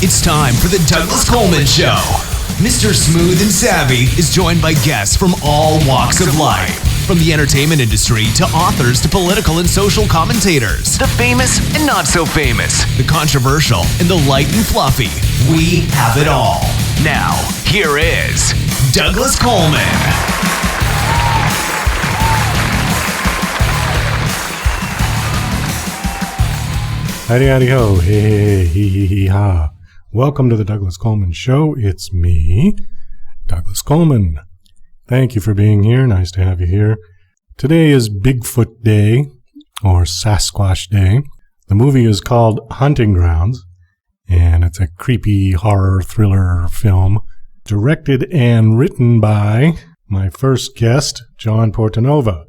It's time for the Douglas Coleman Show. Mr. Smooth and Savvy is joined by guests from all walks of life. From the entertainment industry to authors to political and social commentators. The famous and not so famous. The controversial and the light and fluffy. We have it all. Now, here is Douglas Coleman. Howdy, howdy, ho. Hey, hee, hee, hee, ha. Welcome to the Douglas Coleman Show. It's me, Douglas Coleman. Thank you for being here. Nice to have you here. Today is Bigfoot Day, or Sasquatch Day. The movie is called Hunting Grounds, and it's a creepy horror thriller film directed and written by my first guest, John Portanova.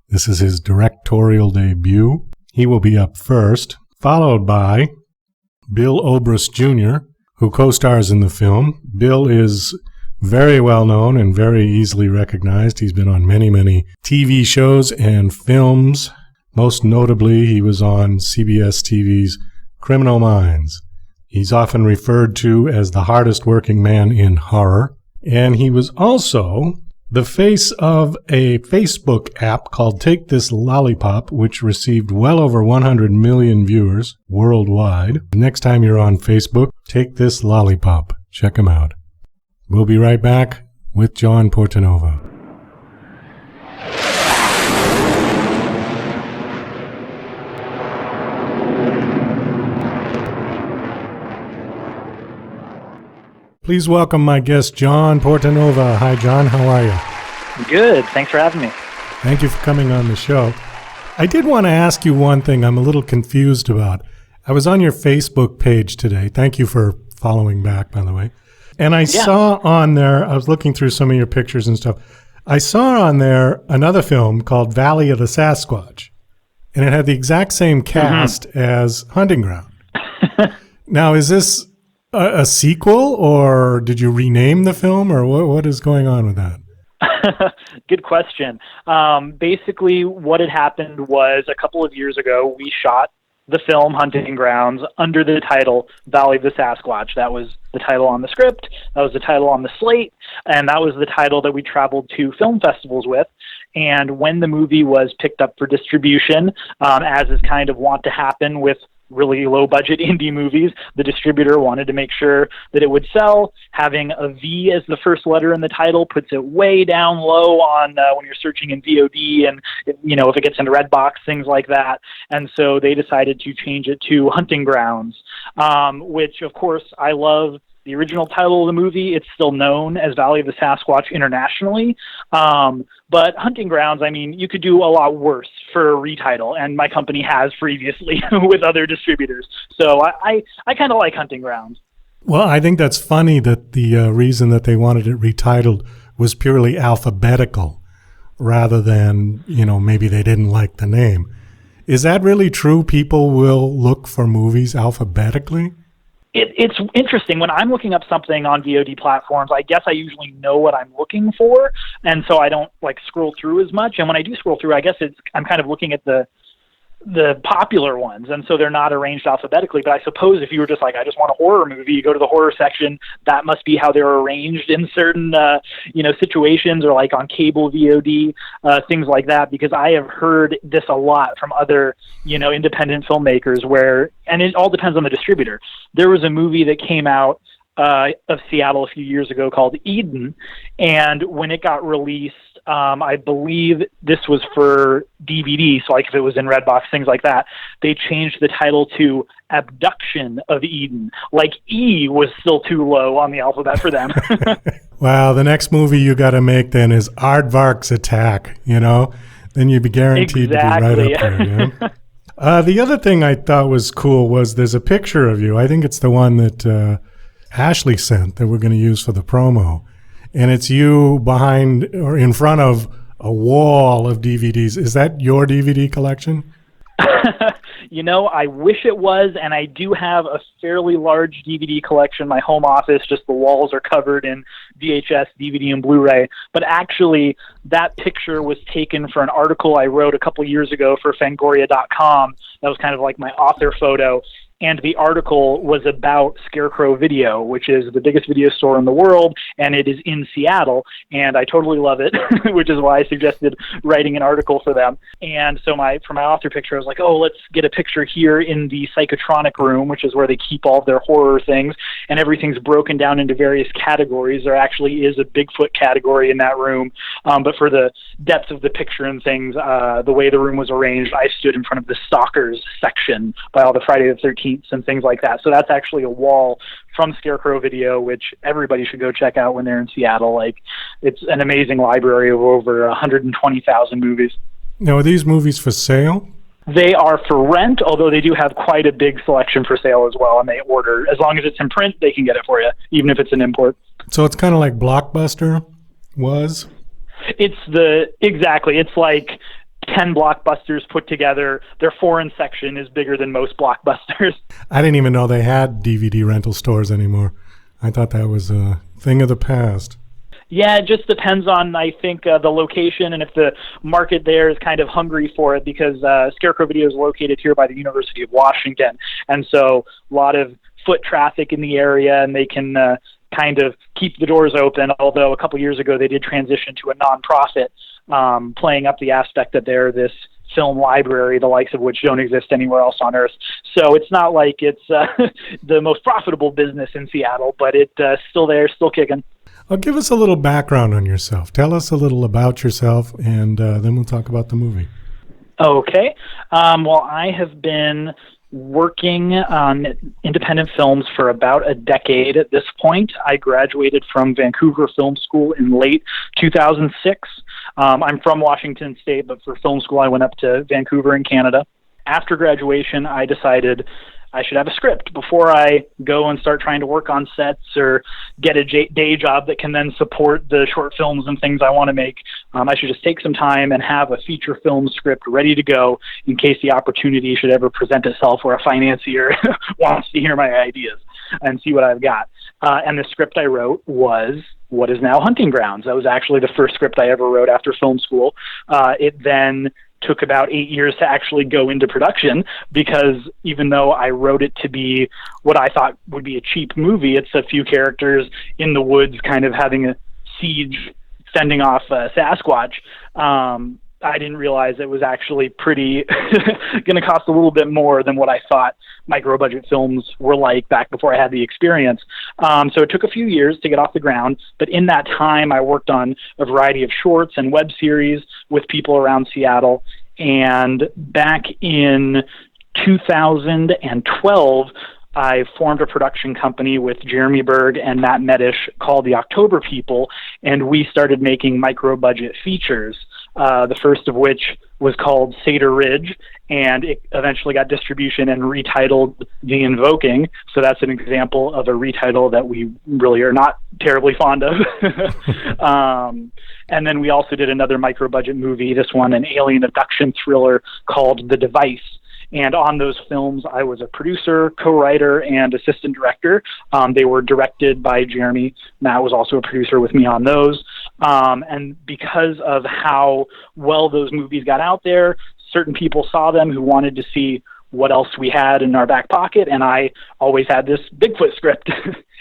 This is his directorial debut. He will be up first, followed by Bill Oberst Jr., who co-stars in the film. Bill is very well known and very easily recognized. He's been on many, many TV shows and films. Most notably, he was on CBS TV's Criminal Minds. He's often referred to as the hardest working man in horror. And he was also the face of a Facebook app called Take This Lollipop, which received well over 100 million viewers worldwide. Next time you're on Facebook, Take This Lollipop. Check him out. We'll be right back with John Portanova. Please welcome my guest, John Portanova. Hi, John. How are you? Good. Thanks for having me. Thank you for coming on the show. I did want to ask you one thing I'm a little confused about. I was on your Facebook page today. Thank you for following back, by the way. And I saw on there, I was looking through some of your pictures and stuff. I saw on there another film called Valley of the Sasquatch. And it had the exact same cast as Hunting Ground. Now, is this a sequel, or did you rename the film, or what is going on with that? Good question. Basically, what had happened was a couple of years ago, we shot the film Hunting Grounds under the title Valley of the Sasquatch. That was the title on the script, that was the title on the slate, and that was the title that we traveled to film festivals with. And when the movie was picked up for distribution, as is kind of wont to happen with really low-budget indie movies, the distributor wanted to make sure that it would sell. Having a V as the first letter in the title puts it way down low on when you're searching in VOD and, if it gets into Redbox, things like that. And so they decided to change it to Hunting Grounds, which, of course, I love the original title of the movie. It's still known as Valley of the Sasquatch internationally. But Hunting Grounds, you could do a lot worse for a retitle, and my company has previously with other distributors. So I kind of like Hunting Grounds. Well, I think that's funny that the reason that they wanted it retitled was purely alphabetical rather than, maybe they didn't like the name. Is that really true? People will look for movies alphabetically? It's interesting. When I'm looking up something on VOD platforms, I guess I usually know what I'm looking for, and so I don't scroll through as much. And when I do scroll through, I guess I'm kind of looking at the popular ones, and so they're not arranged alphabetically. But I suppose if you were just I just want a horror movie, you go to the horror section. That must be how they're arranged in certain situations, or on cable VOD, things like that. Because I have heard this a lot from other independent filmmakers, and it all depends on the distributor. There was a movie that came out of Seattle a few years ago called Eden, and when it got released, I believe this was for DVD, so if it was in Redbox, things like that, they changed the title to Abduction of Eden. E was still too low on the alphabet for them. Wow, the next movie you got to make then is Aardvark's Attack, Then you'd be guaranteed to be right up there, The other thing I thought was cool was there's a picture of you. I think it's the one that Ashley sent that we're going to use for the promo. And it's you behind or in front of a wall of DVDs. Is that your DVD collection? I wish it was, and I do have a fairly large DVD collection in my home office. Just the walls are covered in VHS, DVD, and Blu-ray. But actually, that picture was taken for an article I wrote a couple years ago for Fangoria.com. That was kind of my author photo. and the article was about Scarecrow Video, which is the biggest video store in the world, and it is in Seattle, and I totally love it, which is why I suggested writing an article for them. And so for my author picture, I was like, oh, let's get a picture here in the psychotronic room, which is where they keep all of their horror things, and everything's broken down into various categories. There actually is a Bigfoot category in that room, but for the depth of the picture and things, the way the room was arranged, I stood in front of the Stalkers section by all the Friday the 13th and things like that. So that's actually a wall from Scarecrow Video, which everybody should go check out when they're in Seattle. Like, it's an amazing library of over 120,000 movies. Now, are these movies for sale? They are for rent, although they do have quite a big selection for sale as well, and they order. As long as it's in print, they can get it for you, even if it's an import. So it's kind of like Blockbuster was? Exactly. It's like 10 Blockbusters put together. Their foreign section is bigger than most Blockbusters. I didn't even know they had DVD rental stores anymore. I thought that was a thing of the past. Yeah, it just depends on, I think, the location and if the market there is kind of hungry for it, because Scarecrow Video is located here by the University of Washington, and so a lot of foot traffic in the area, and they can kind of keep the doors open, although a couple years ago they did transition to a nonprofit, playing up the aspect that they're this film library, the likes of which don't exist anywhere else on Earth. So it's not like it's the most profitable business in Seattle, but it's still there, still kicking. Give us a little background on yourself. Tell us a little about yourself, and then we'll talk about the movie. Okay. Well, I have been working on independent films for about a decade at this point. I graduated from Vancouver Film School in late 2006. I'm from Washington State, but for film school I went up to Vancouver in Canada. After graduation, I decided I should have a script before I go and start trying to work on sets or get a day job that can then support the short films and things I want to make. I should just take some time and have a feature film script ready to go in case the opportunity should ever present itself where a financier wants to hear my ideas and see what I've got. And the script I wrote was what is now Hunting Grounds. That was actually the first script I ever wrote after film school. It then took about 8 years to actually go into production, because even though I wrote it to be what I thought would be a cheap movie, it's a few characters in the woods kind of having a siege fending off Sasquatch. I didn't realize it was actually pretty going to cost a little bit more than what I thought micro-budget films were like back before I had the experience. So it took a few years to get off the ground, but in that time I worked on a variety of shorts and web series with people around Seattle. And back in 2012, I formed a production company with Jeremy Berg and Matt Medish called the October People, and we started making micro-budget features. The first of which was called Cedar Ridge, and it eventually got distribution and retitled The Invoking. So that's an example of a retitle that we really are not terribly fond of. And then we also did another micro-budget movie, this one an alien abduction thriller called The Device. And on those films, I was a producer, co-writer, and assistant director. They were directed by Jeremy. Matt was also a producer with me on those. And because of how well those movies got out there, certain people saw them who wanted to see what else we had in our back pocket. And I always had this Bigfoot script.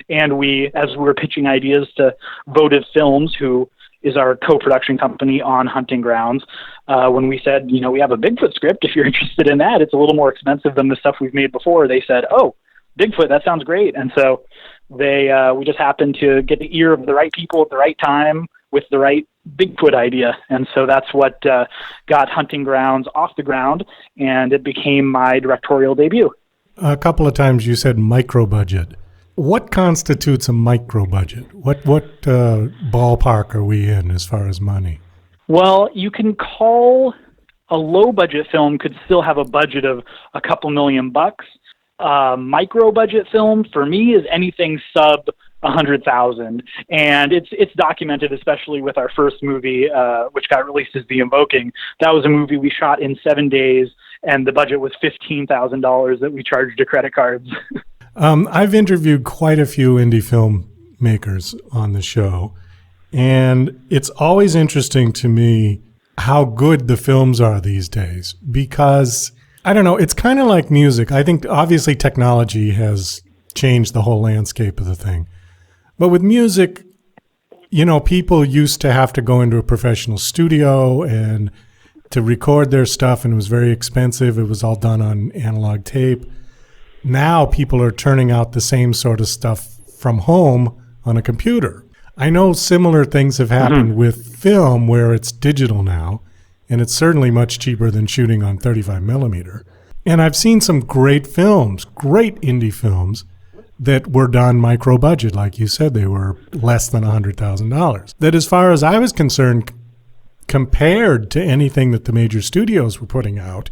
And as we were pitching ideas to Votive Films, who is our co-production company on Hunting Grounds, when we said, we have a Bigfoot script, if you're interested in that, it's a little more expensive than the stuff we've made before. They said, oh, Bigfoot, that sounds great. And so we just happened to get the ear of the right people at the right time with the right Bigfoot idea. And so that's what got Hunting Grounds off the ground, and it became my directorial debut. A couple of times you said micro-budget. What constitutes a micro-budget? What ballpark are we in as far as money? Well, you can call a low-budget film could still have a budget of a couple $1 million. Micro-budget film, for me, is anything sub 100,000, and it's documented, especially with our first movie, which got released as The Invoking. That was a movie we shot in 7 days, and the budget was $15,000 that we charged to credit cards. I've interviewed quite a few indie filmmakers on the show, and it's always interesting to me how good the films are these days, because I don't know. It's kind of like music. I think obviously technology has changed the whole landscape of the thing. But with music, people used to have to go into a professional studio and to record their stuff, and it was very expensive. It was all done on analog tape. Now people are turning out the same sort of stuff from home on a computer. I know similar things have happened with film where it's digital now, and it's certainly much cheaper than shooting on 35 millimeter. And I've seen some great films, great indie films, that were done micro budget. Like you said, they were less than $100,000. That as far as I was concerned, compared to anything that the major studios were putting out,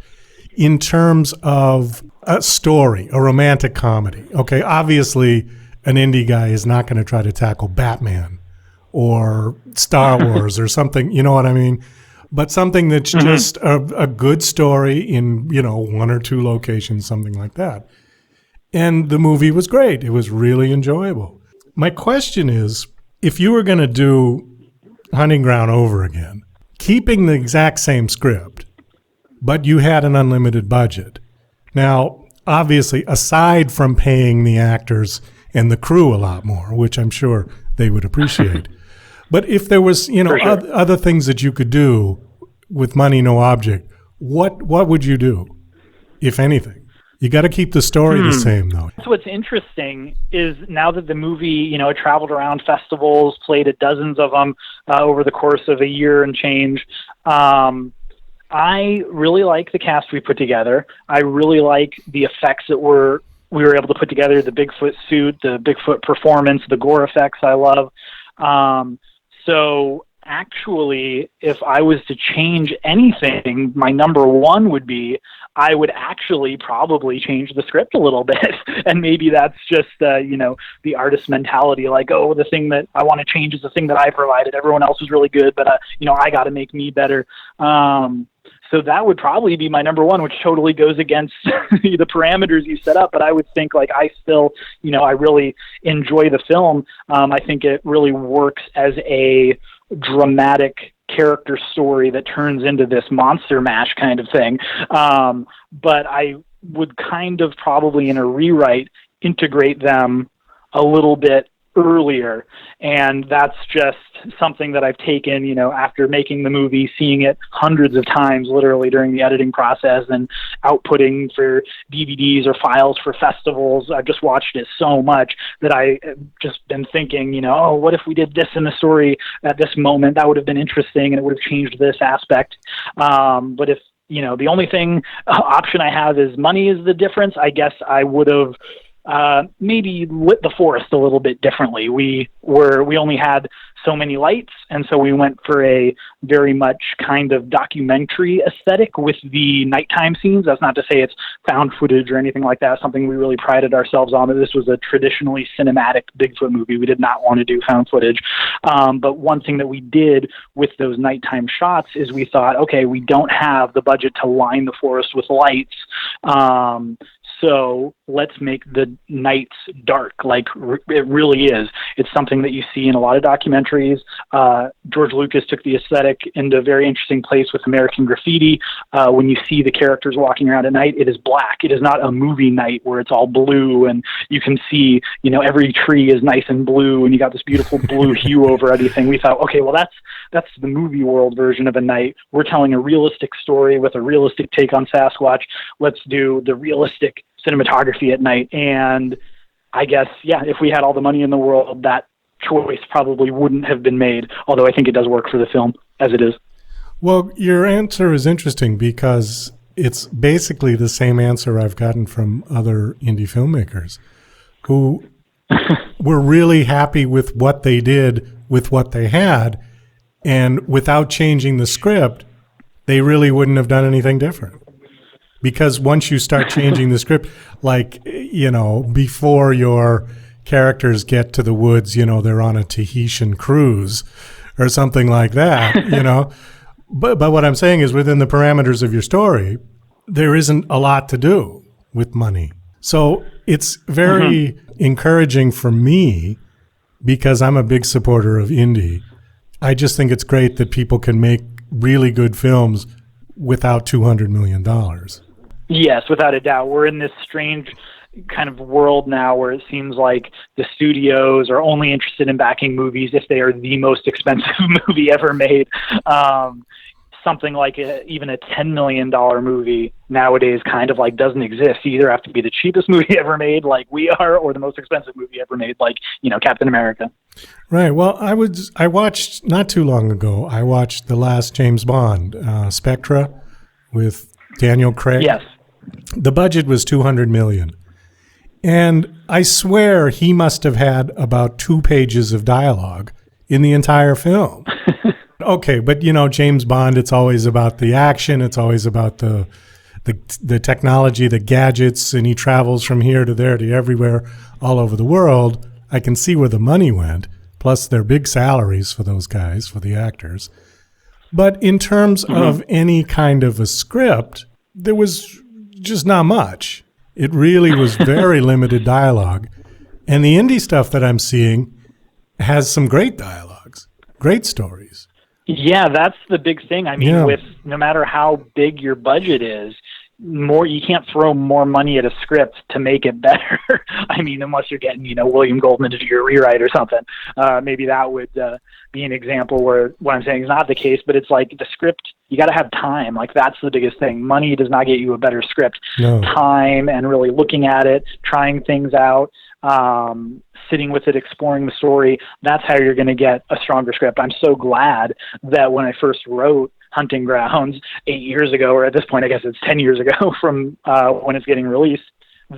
in terms of a story, a romantic comedy. Okay, obviously an indie guy is not going to try to tackle Batman or Star Wars or something, you know what I mean? But something that's just a good story in, one or two locations, something like that. And the movie was great. It was really enjoyable. My question is, if you were going to do Hunting Ground over again, keeping the exact same script, but you had an unlimited budget. Now, obviously, aside from paying the actors and the crew a lot more, which I'm sure they would appreciate, but if there was, other things that you could do with money, no object, what would you do, if anything? You got to keep the story the same, though. So what's interesting is now that the movie, it traveled around festivals, played at dozens of them over the course of a year and change. I really like the cast we put together. I really like the effects that we were able to put together, the Bigfoot suit, the Bigfoot performance, the gore effects I love. So actually, if I was to change anything, my number one would be I would actually probably change the script a little bit. And maybe that's just, the artist mentality, like, oh, the thing that I want to change is the thing that I provided. Everyone else was really good, but, I got to make me better. So that would probably be my number one, which totally goes against the parameters you set up. But I would think, like, I still, I really enjoy the film. I think it really works as a dramatic character story that turns into this monster mash kind of thing. But I would kind of probably in a rewrite integrate them a little bit earlier. And that's just something that I've taken, after making the movie, seeing it hundreds of times, literally during the editing process and outputting for DVDs or files for festivals. I've just watched it so much that I just been thinking, oh, what if we did this in the story at this moment? That would have been interesting and it would have changed this aspect. But if, the only option I have is money is the difference, I guess I would have maybe lit the forest a little bit differently. We only had so many lights, and so we went for a very much kind of documentary aesthetic with the nighttime scenes. That's not to say it's found footage or anything like that. Something we really prided ourselves on, that this was a traditionally cinematic Bigfoot movie. We did not want to do found footage. But one thing that we did with those nighttime shots is we thought, okay, we don't have the budget to line the forest with lights. So let's make the nights dark, like it really is. It's something that you see in a lot of documentaries. George Lucas took the aesthetic into a very interesting place with American Graffiti. When you see the characters walking around at night, it is black. It is not a movie night where it's all blue and you can see, every tree is nice and blue and you got this beautiful blue hue over everything. We thought, okay, well, that's the movie world version of a night. We're telling a realistic story with a realistic take on Sasquatch. Let's do the realistic cinematography at night. And I guess, if we had all the money in the world, that choice probably wouldn't have been made, although I think it does work for the film as it is. Well, your answer is interesting because it's basically the same answer I've gotten from other indie filmmakers who were really happy with what they did with what they had, and without changing the script, they really wouldn't have done anything different. Because once you start changing the script, like, before your characters get to the woods, they're on a Tahitian cruise or something like that, But what I'm saying is within the parameters of your story, there isn't a lot to do with money. So it's very encouraging for me because I'm a big supporter of indie. I just think it's great that people can make really good films without $200 million. Yes, without a doubt. We're in this strange kind of world now where it seems like the studios are only interested in backing movies if they are the most expensive movie ever made. Something like even a $10 million movie nowadays kind of like doesn't exist. You either have to be the cheapest movie ever made like we are, or the most expensive movie ever made like, Captain America. Right. Well, I watched not too long ago, I watched the last James Bond, Spectre, with Daniel Craig. Yes. The budget was $200 million. And I swear he must have had about 2 pages of dialogue in the entire film. Okay, but James Bond, it's always about the action, it's always about the technology, the gadgets, and he travels from here to there to everywhere, all over the world. I can see where the money went, plus their big salaries for those guys, for the actors. But in terms of any kind of a script, there was just not much. It really was very limited dialogue. And the indie stuff that I'm seeing has some great dialogues, great stories. Yeah, that's the big thing. I mean, with no matter how big your budget is, you can't throw more money at a script to make it better. I mean, unless you're getting, William Goldman to do your rewrite or something. Maybe that would be an example where what I'm saying is not the case, but it's like the script, you got to have time. Like that's the biggest thing. Money does not get you a better script. No. Time and really looking at it, trying things out, sitting with it, exploring the story. That's how you're going to get a stronger script. I'm so glad that when I first wrote Hunting Grounds 8 years ago, or at this point, I guess it's 10 years ago from when it's getting released,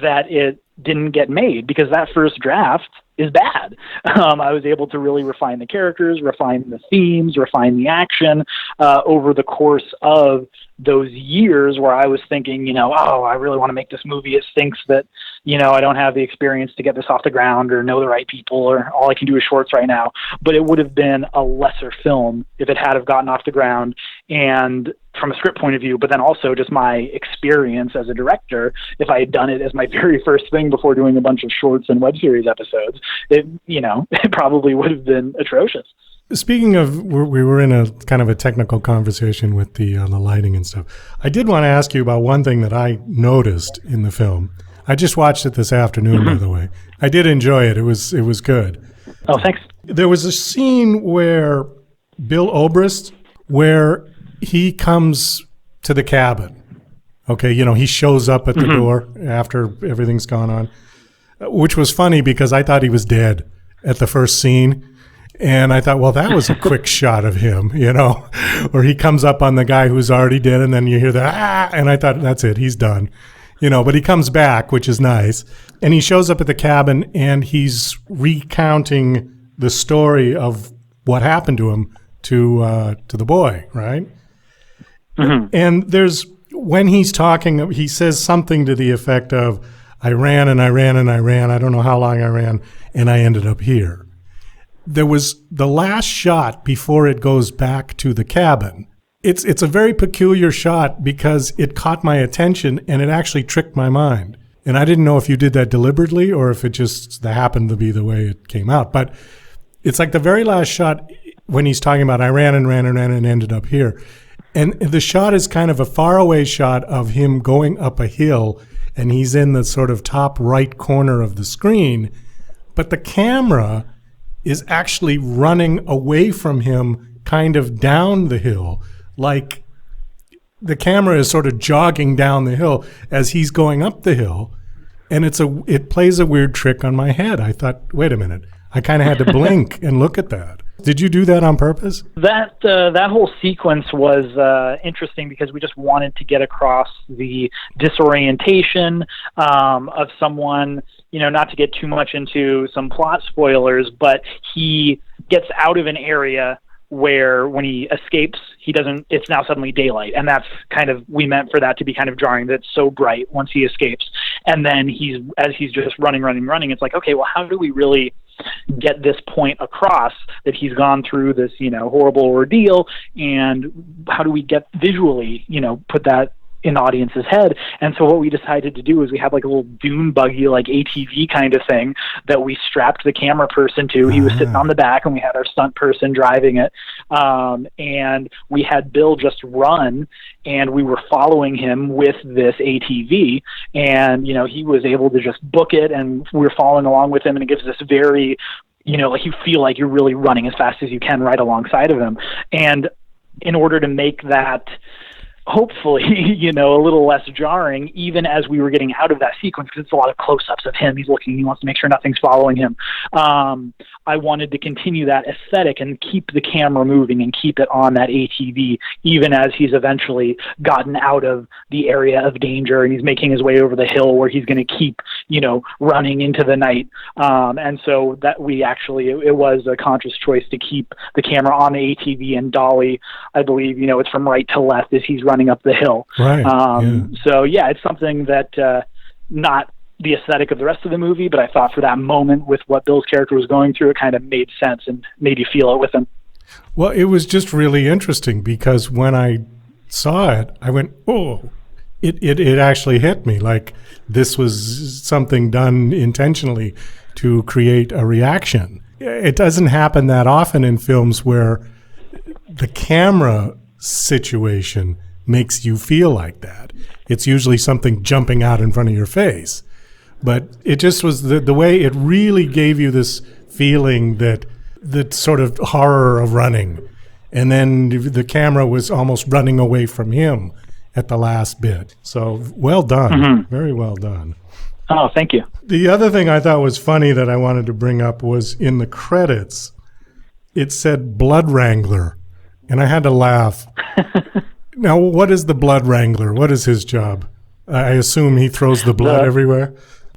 that it didn't get made because that first draft is bad. I was able to really refine the characters, refine the themes, refine the action over the course of those years where I was thinking, I really want to make this movie. It stinks that, I don't have the experience to get this off the ground or know the right people, or all I can do is shorts right now. But it would have been a lesser film if it had have gotten off the ground, and from a script point of view, but then also just my experience as a director, if I had done it as my very first thing before doing a bunch of shorts and web series episodes, it probably would have been atrocious. Speaking of, we were in a kind of a technical conversation with the lighting and stuff. I did want to ask you about one thing that I noticed in the film. I just watched it this afternoon, by the way. I did enjoy it. It was good. Oh, thanks. There was a scene where Bill Oberst, where he comes to the cabin. Okay, he shows up at the door after everything's gone on, which was funny because I thought he was dead at the first scene. And I thought, well, that was a quick shot of him, where he comes up on the guy who's already dead, and then you hear the, and I thought, that's it, he's done. But he comes back, which is nice. And he shows up at the cabin, and he's recounting the story of what happened to him to the boy, right? Mm-hmm. And when he's talking, he says something to the effect of, I ran and I ran and I ran. I don't know how long I ran, and I ended up here. There was the last shot before it goes back to the cabin. It's a very peculiar shot because it caught my attention and it actually tricked my mind. And I didn't know if you did that deliberately or if it just happened to be the way it came out. But it's like the very last shot when he's talking about I ran and ran and ran and ended up here. And the shot is kind of a faraway shot of him going up a hill, and he's in the sort of top right corner of the screen. But the camera is actually running away from him kind of down the hill, like the camera is sort of jogging down the hill as he's going up the hill, and it plays a weird trick on my head. I thought, wait a minute, I kind of had to blink and look at that. Did you do that on purpose? That whole sequence was interesting because we just wanted to get across the disorientation of someone, not to get too much into some plot spoilers, but he gets out of an area where when he escapes, it's now suddenly daylight. And that's we meant for that to be kind of jarring, that it's so bright once he escapes. And then as he's just running, it's like, okay, well, how do we really get this point across that he's gone through this, horrible ordeal, and how do we get visually, put that in the audience's head. And so what we decided to do is we had like a little dune buggy, like ATV kind of thing that we strapped the camera person to. He was sitting on the back and we had our stunt person driving it. And we had Bill just run and we were following him with this ATV, and, you know, he was able to just book it and we were following along with him, and it gives this very, you know, like you feel like you're really running as fast as you can right alongside of him. And in order to make that hopefully, you know, a little less jarring, even as we were getting out of that sequence, because it's a lot of close-ups of him. He's looking, he wants to make sure nothing's following him. I wanted to continue that aesthetic and keep the camera moving and keep it on that ATV, even as he's eventually gotten out of the area of danger and he's making his way over the hill where he's going to keep, you know, running into the night. And so that we actually, it was a conscious choice to keep the camera on the ATV and dolly, I believe, you know, it's from right to left as he's running up the hill. Right. So yeah, it's something that not the aesthetic of the rest of the movie, but I thought for that moment with what Bill's character was going through, it kind of made sense and made you feel it with him. Well, it was just really interesting because when I saw it, I went, oh, it actually hit me. Like this was something done intentionally to create a reaction. It doesn't happen that often in films where the camera situation makes you feel like that. It's usually something jumping out in front of your face. But it just was the way it really gave you this feeling that sort of horror of running. And then the camera was almost running away from him at the last bit. So well done. Mm-hmm. Very well done. Oh, thank you. The other thing I thought was funny that I wanted to bring up was in the credits, it said Blood Wrangler. And I had to laugh. Now, what is the Blood Wrangler? What is his job? I assume he throws the blood everywhere?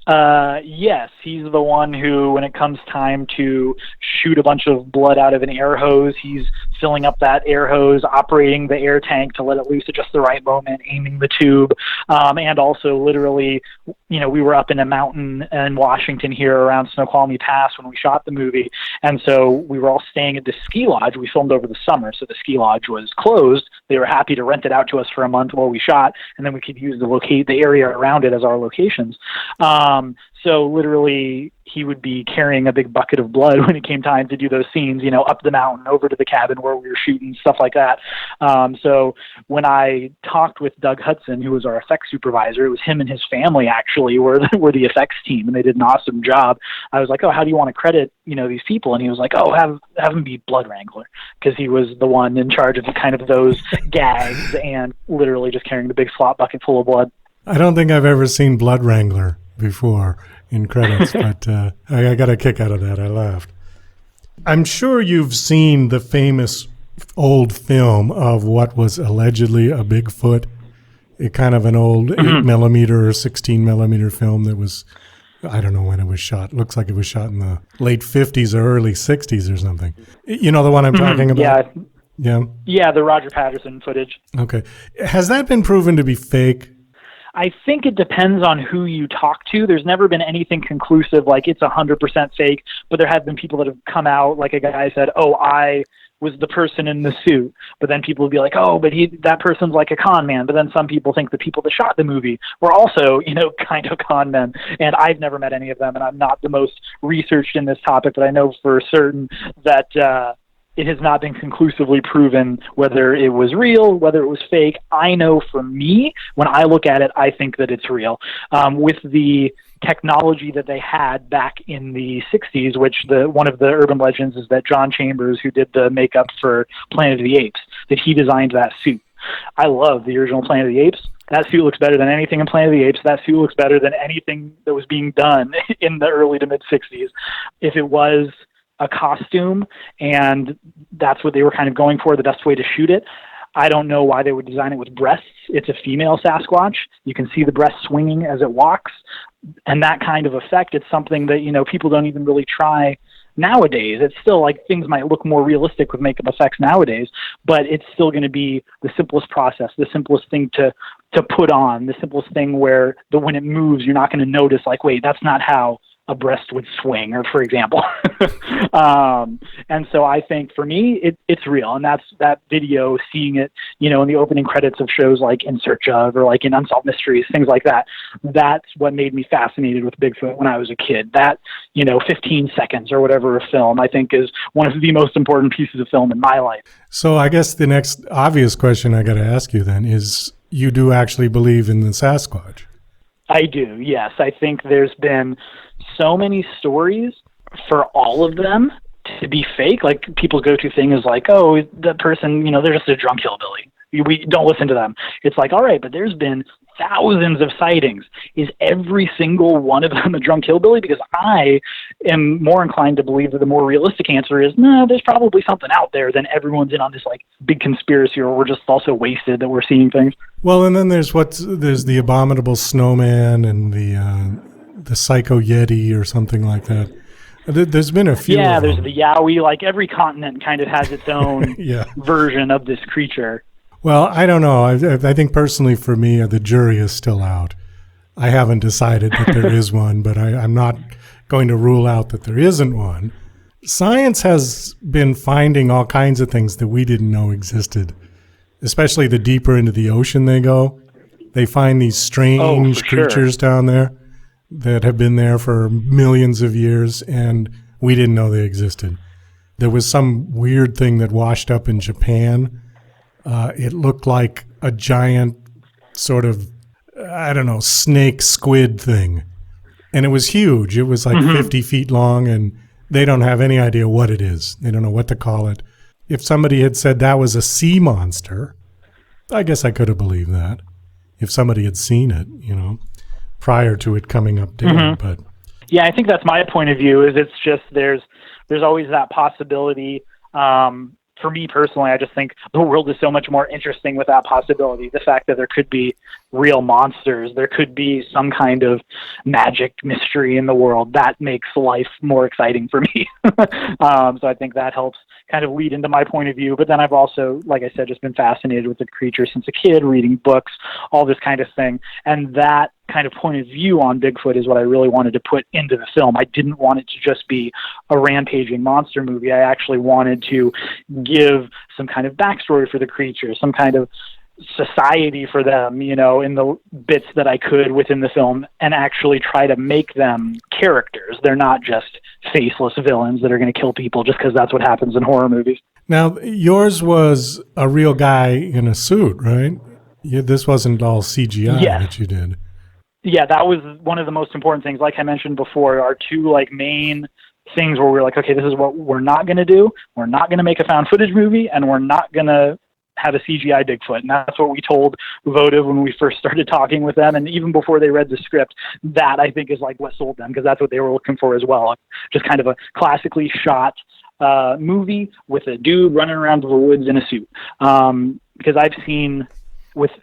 Yes, he's the one who, when it comes time to shoot a bunch of blood out of an air hose, he's filling up that air hose, operating the air tank to let it loose at just the right moment, aiming the tube, and also literally, you know, we were up in a mountain in Washington here around Snoqualmie Pass when we shot the movie, and so we were all staying at the ski lodge. We filmed over the summer, so the ski lodge was closed. They were happy to rent it out to us for a month while we shot, and then we could use the area around it as our locations. So literally he would be carrying a big bucket of blood when it came time to do those scenes, you know, up the mountain, over to the cabin where we were shooting, stuff like that. So when I talked with Doug Hudson, who was our effects supervisor, it was him and his family actually were the effects team, and they did an awesome job. I was like, oh, how do you want to credit, you know, these people? And he was like, oh, have him be Blood Wrangler, because he was the one in charge of kind of those gags and literally just carrying the big slop bucket full of blood. I don't think I've ever seen Blood Wrangler before in credits, but I got a kick out of that. I laughed. I'm sure you've seen the famous old film of what was allegedly a Bigfoot, kind of an old 8mm or 16mm film that was, I don't know when it was shot. Looks like it was shot in the late 50s or early 60s or something. You know the one I'm talking about? Yeah, the Roger Patterson footage. Okay. Has that been proven to be fake? I think it depends on who you talk to. There's never been anything conclusive like it's 100% fake, but there have been people that have come out, like a guy said, oh, I was the person in the suit. But then people would be like, oh, but that person's like a con man. But then some people think the people that shot the movie were also, you know, kind of con men. And I've never met any of them, and I'm not the most researched in this topic, but I know for certain that it has not been conclusively proven whether it was real, whether it was fake. I know for me, when I look at it, I think that it's real. With the technology that they had back in the 60s, which one of the urban legends is that John Chambers, who did the makeup for Planet of the Apes, that he designed that suit. I love the original Planet of the Apes. That suit looks better than anything in Planet of the Apes. That suit looks better than anything that was being done in the early to mid-60s. If it was a costume and that's what they were kind of going for, the best way to shoot it, I don't know why they would design it with breasts. It's a female Sasquatch. You can see the breast swinging as it walks, and that kind of effect, it's something that, you know, people don't even really try nowadays. It's still like things might look more realistic with makeup effects nowadays, but it's still going to be the simplest process, the simplest thing to put on, the simplest thing where when it moves, you're not going to notice like, wait, that's not how a breast would swing, or for example. And so I think for me, it's real. And that's that video, seeing it, in the opening credits of shows like In Search Of, or like in Unsolved Mysteries, things like that. That's what made me fascinated with Bigfoot when I was a kid. That, 15 seconds or whatever of film, I think, is one of the most important pieces of film in my life. So I guess the next obvious question I got to ask you then is, you do actually believe in the Sasquatch? I do, yes. I think there's been so many stories for all of them to be fake. Like, people's go-to thing is like, oh, that person, they're just a drunk hillbilly. We don't listen to them. It's like, all right, but there's been thousands of sightings. Is every single one of them a drunk hillbilly? Because I am more inclined to believe that the more realistic answer is, no, there's probably something out there than everyone's in on this like big conspiracy, or we're just also wasted that we're seeing things. Well, and then there's the abominable snowman and the psycho yeti or something like that. There's been a few. Yeah, there's the Yowie. Like, every continent kind of has its own version of this creature. Well, I don't know. I think personally for me, the jury is still out. I haven't decided that there is one, but I'm not going to rule out that there isn't one. Science has been finding all kinds of things that we didn't know existed, especially the deeper into the ocean they go. They find these strange creatures down there that have been there for millions of years, and we didn't know they existed. There was some weird thing that washed up in Japan. It looked like a giant sort of, snake squid thing. And it was huge. It was like 50 feet long, and they don't have any idea what it is. They don't know what to call it. If somebody had said that was a sea monster, I guess I could have believed that. If somebody had seen it, prior to it coming up dead. But yeah, I think that's my point of view, is it's just there's always that possibility. For me personally, I just think the world is so much more interesting with that possibility. The fact that there could be real monsters, there could be some kind of magic mystery in the world, that makes life more exciting for me. So I think that helps kind of lead into my point of view. But then I've also, like I said, just been fascinated with the creature since a kid, reading books, all this kind of thing. And that kind of point of view on Bigfoot is what I really wanted to put into the film. I didn't want it to just be a rampaging monster movie. I actually wanted to give some kind of backstory for the creature, some kind of society for them, in the bits that I could within the film, and actually try to make them characters. They're not just faceless villains that are going to kill people just because that's what happens in horror movies. Now, yours was a real guy in a suit, right? This wasn't all CGI that you did. Yeah, that was one of the most important things. Like I mentioned before, our two main things where we're like, okay, this is what we're not going to do. We're not going to make a found footage movie, and we're not going to have a CGI Bigfoot. And that's what we told Votive when we first started talking with them. And even before they read the script, that I think is like what sold them, because that's what they were looking for as well. Just kind of a classically shot movie with a dude running around the woods in a suit. Because I've seen,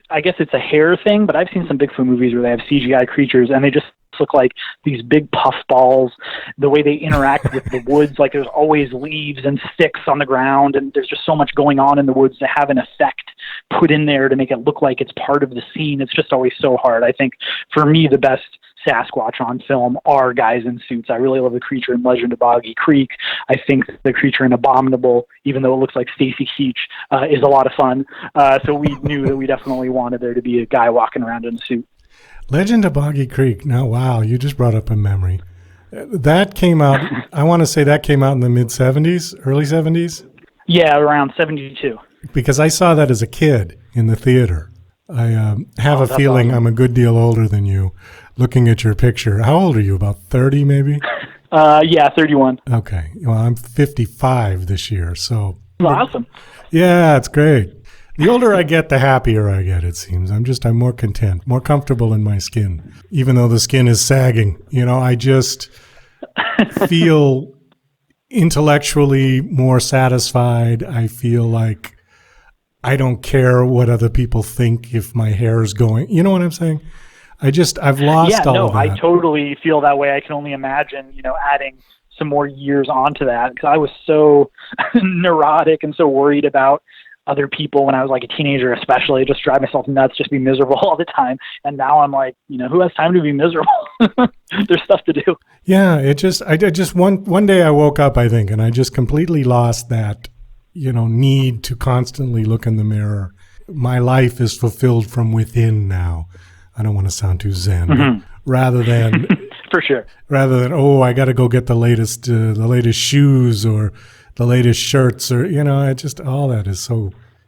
I guess it's a hair thing, but I've seen some Bigfoot movies where they have CGI creatures and they just look like these big puff balls. The way they interact with the woods, like there's always leaves and sticks on the ground, and there's just so much going on in the woods to have an effect put in there to make it look like it's part of the scene. It's just always so hard. I think for me, the best Sasquatch on film are guys in suits. I really love the creature in Legend of Boggy Creek. I think the creature in Abominable, even though it looks like Stacy Keach, is a lot of fun. So we knew that we definitely wanted there to be a guy walking around in a suit. Legend of Boggy Creek. Now, wow, you just brought up a memory. That came out, I want to say that came out in the mid-'70s, early 70s? Yeah, around 72. Because I saw that as a kid in the theater. I have a feeling awesome. I'm a good deal older than you, looking at your picture. How old are you, about 30 maybe? Yeah, 31. Okay. Well, I'm 55 this year, so. Awesome. Yeah, it's great. The older I get, the happier I get, it seems. I'm more content, more comfortable in my skin, even though the skin is sagging. I just feel intellectually more satisfied. I feel like I don't care what other people think if my hair is going. You know what I'm saying? I've lost all of that. I totally feel that way. I can only imagine, adding some more years onto that, because I was so neurotic and so worried about other people when I was like a teenager, especially, just drive myself nuts, just be miserable all the time. And now I'm like, who has time to be miserable? There's stuff to do. Yeah, I just one day I woke up, I think, and I just completely lost that, need to constantly look in the mirror. My life is fulfilled from within now. I don't want to sound too zen, but rather than for sure, I got to go get the latest shoes or the latest shirts, or all that is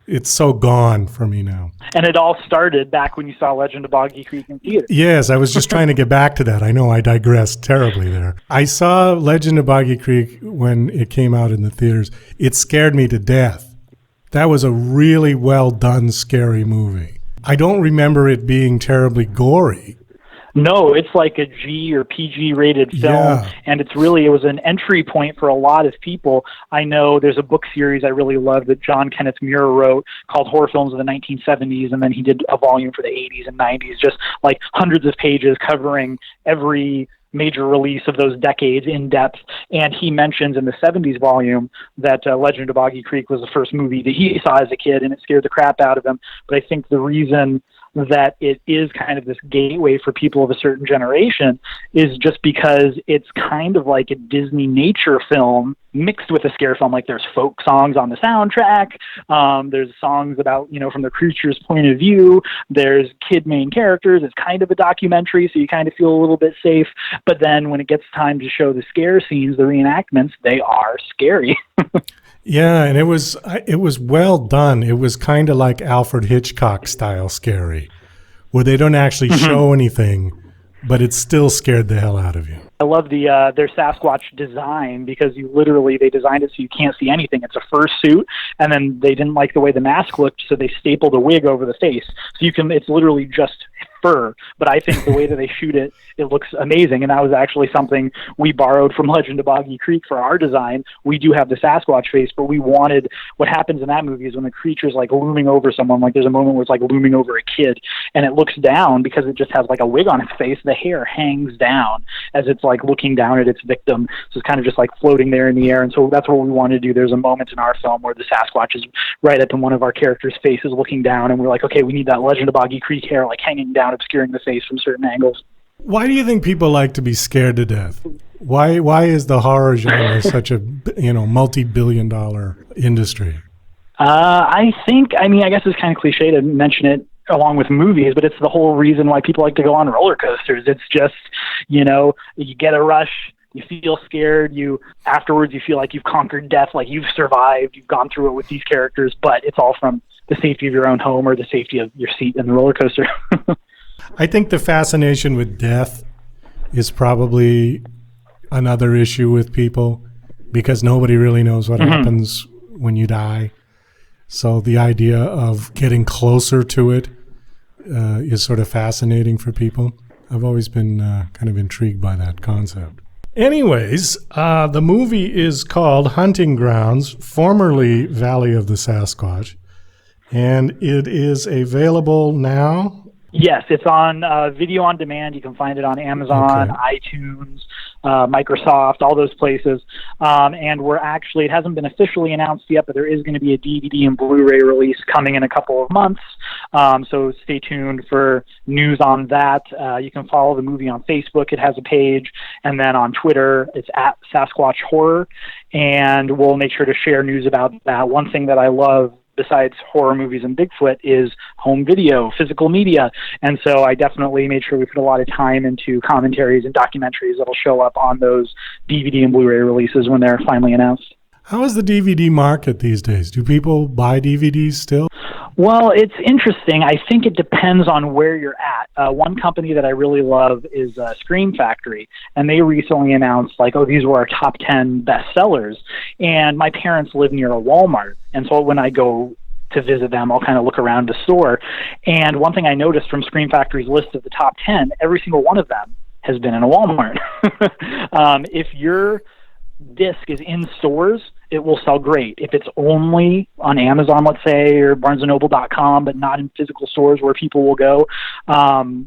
it's so gone for me now. And it all started back when you saw Legend of Boggy Creek in theater. Yes, I was just trying to get back to that. I know I digressed terribly there. I saw Legend of Boggy Creek when it came out in the theaters. It scared me to death. That was a really well done, scary movie. I don't remember it being terribly gory. No, it's like a G or PG rated film, and it was an entry point for a lot of people. I know there's a book series I really love that John Kenneth Muir wrote called Horror Films of the 1970s, and then he did a volume for the 80s and 90s, just like hundreds of pages covering every major release of those decades in depth. And he mentions in the 70s volume that Legend of Boggy Creek was the first movie that he saw as a kid, and it scared the crap out of him. But I think the reason that it is kind of this gateway for people of a certain generation is just because it's kind of like a Disney nature film mixed with a scare film. Like there's folk songs on the soundtrack. There's songs about, from the creature's point of view. There's kid main characters. It's kind of a documentary, so you kind of feel a little bit safe. But then when it gets time to show the scare scenes, the reenactments, they are scary. Yeah, and it was well done. It was kind of like Alfred Hitchcock style scary, where they don't actually show anything, but it still scared the hell out of you. I love their Sasquatch design because they designed it so you can't see anything. It's a fur suit, and then they didn't like the way the mask looked, so they stapled a wig over the face. So it's literally just fur, but I think the way that they shoot it, it looks amazing. And that was actually something we borrowed from Legend of Boggy Creek for our design. We do have the Sasquatch face, but we wanted, what happens in that movie is when the creature's like looming over someone, like there's a moment where it's like looming over a kid, and it looks down because it just has like a wig on its face. The hair hangs down as it's like looking down at its victim. So it's kind of just like floating there in the air. And so that's what we wanted to do. There's a moment in our film where the Sasquatch is right up in one of our characters' faces looking down, and we're like, okay, we need that Legend of Boggy Creek hair like hanging down, obscuring the face from certain angles. Why do you think people like to be scared to death? Why is the horror genre such a multi-billion-dollar industry? I guess it's kind of cliche to mention it along with movies, but it's the whole reason why people like to go on roller coasters. It's just, you get a rush, you feel scared, afterwards you feel like you've conquered death, like you've survived, you've gone through it with these characters, but it's all from the safety of your own home or the safety of your seat in the roller coaster. I think the fascination with death is probably another issue with people because nobody really knows what happens when you die. So the idea of getting closer to it is sort of fascinating for people. I've always been kind of intrigued by that concept. Anyways, the movie is called Hunting Grounds, formerly Valley of the Sasquatch, and it is available now. Yes, it's on video on demand. You can find it on Amazon, iTunes, Microsoft, all those places. And it hasn't been officially announced yet, but there is going to be a DVD and Blu-ray release coming in a couple of months. So stay tuned for news on that. You can follow the movie on Facebook. It has a page. And then on Twitter, it's at Sasquatch Horror. And we'll make sure to share news about that. One thing that I love besides horror movies and Bigfoot is home video, physical media. And so I definitely made sure we put a lot of time into commentaries and documentaries that'll show up on those DVD and Blu-ray releases when they're finally announced. How is the DVD market these days? Do people buy DVDs still? Well, it's interesting. I think it depends on where you're at. One company that I really love is Scream Factory, and they recently announced, these were our top 10 bestsellers. And my parents live near a Walmart, and so when I go to visit them, I'll kind of look around the store. And one thing I noticed from Scream Factory's list of the top 10, every single one of them has been in a Walmart. If your disc is in stores, it will sell great. If it's only on Amazon, let's say, or BarnesandNoble.com, but not in physical stores where people will go,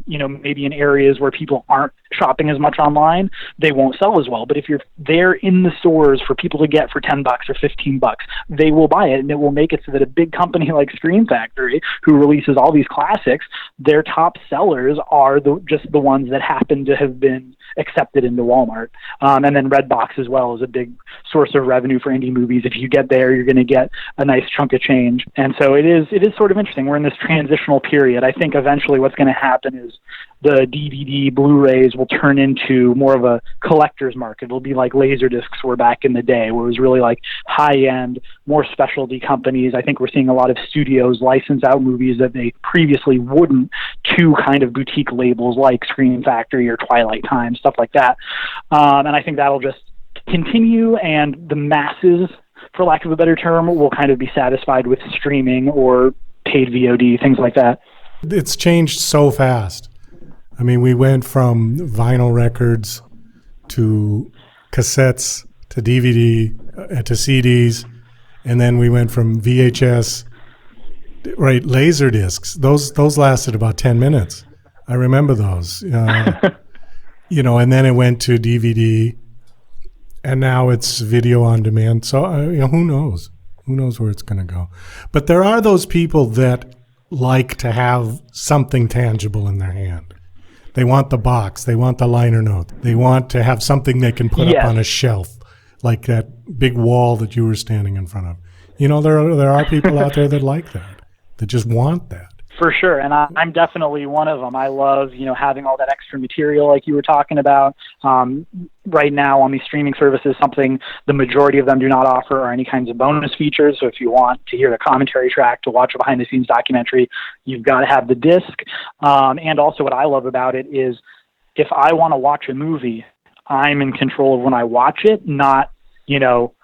maybe in areas where people aren't shopping as much online, they won't sell as well. But if you're there in the stores for people to get for $10 or $15, they will buy it, and it will make it so that a big company like Scream Factory, who releases all these classics, their top sellers are just the ones that happen to have been accepted into Walmart. And then Redbox as well is a big source of revenue for indie movies. If you get there, you're going to get a nice chunk of change. And so it is sort of interesting. We're in this transitional period. I think eventually what's going to happen is the DVD, Blu-rays will turn into more of a collector's market. It'll be like Laserdiscs were back in the day, where it was really like high-end, more specialty companies. I think we're seeing a lot of studios license out movies that they previously wouldn't to kind of boutique labels like Scream Factory or Twilight Time, stuff like that. And I think that'll just continue, and the masses, for lack of a better term, will kind of be satisfied with streaming or paid VOD, things like that. It's changed so fast. I mean, we went from vinyl records to cassettes to DVD to CDs, and then we went from VHS, right, laser discs. Those lasted about 10 minutes. I remember those. And then it went to DVD, and now it's video on demand. So, who knows? Who knows where it's going to go? But there are those people that like to have something tangible in their hand. They want the box. They want the liner note. They want to have something they can put up on a shelf, like that big wall that you were standing in front of. There are people out there that like that just want that. For sure, and I'm definitely one of them. I love, having all that extra material like you were talking about. Right now on these streaming services, something the majority of them do not offer are any kinds of bonus features. So if you want to hear the commentary track, to watch a behind-the-scenes documentary, you've got to have the disc. And also what I love about it is if I want to watch a movie, I'm in control of when I watch it, not,